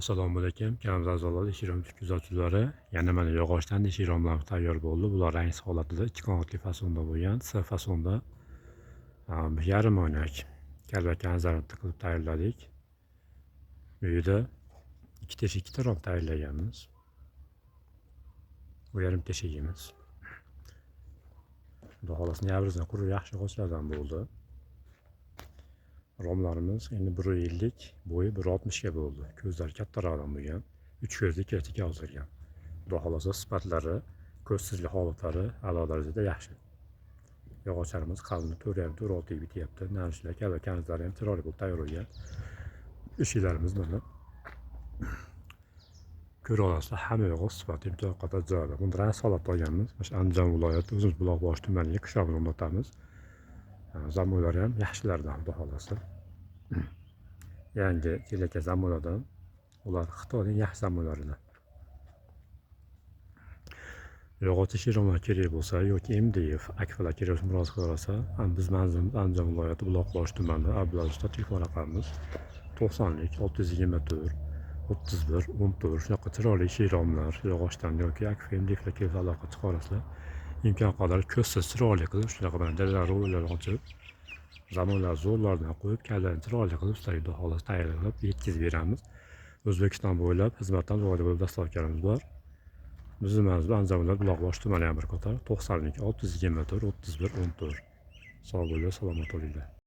Assalomu alaykum. Kanal a'zolari, ish kuzatuvchilari. Yana mana yog'ochdan ish tayyor bo'ldi. Bular rang holatida 2 qanotli fasonda bo'lgan, S fasonda yarim oynak kalbakani zaryadka qilib tayyorladik. Bu yerda 2 teshik taraf tayyorlaganmiz. Bu yarim teshigimiz. Xudo xohlasa noyabrdan qurib yaxshi yog'ochlardan bo'ldi. Romlarimiz endi 1.50, bo'yi 1.60 ga bo'ldi. Ko'zlar kattaroq bo'lgan. 3 ko'zli kertika yozilgan. Xudo xohlasa sifatlari, ko'zsizlik holatlari a'lo darajada yaxshi. Yog'ochlarimiz qalini 4.5-4.6 ga bityapti. Narishlar, kabi kanizlari ham chiroyli bo'lib tayyorlangan. Eshiklarimiz mana ko'ra olasizlar, hamma yog'i sifati imkon qadar joyida. Bunda rang holatda olganmiz. Mana Andijon viloyati Uzun Buloqboshi tumaniga qishlog'ini o'rnatamiz. Zamoylari ham yaxshilardan, xudo xohlasa. Yangi kelaka zamolardan, ular Xitoyning yaxshi zamoylaridan. Yog'och shiromlar kerak bo'lsa yoki MDF akfalar kerak bo'lsa murojaat qilaversa, biz manzilimiz Andijon viloyati Buloqboshi tumani Abdulazizda telefon raqamimiz 90lik 624 31 14. Shunaqa chiroyli shiromlar, yog'ochdan yoki akfa MDFlar kelsa aloqa chiqarasizlar. Imkon qadar ko'zsiz chiroyli qilib shunaqa bilan deraza rollarni ochib, zamonlar zo'rlardan qo'yib, kallarni chiroyli qilib sizlarga xudo xohlasa tayyorlab yetkazib beramiz. O'zbekiston bo'ylab xizmatdan jo'g'ri bo'lib dastavkalarimiz bor. Bizim Andijon viloyati Buloqboshi tumani bir qator 90lik 624 31 14. Sog' bo'linglar, salomat bo'linglar.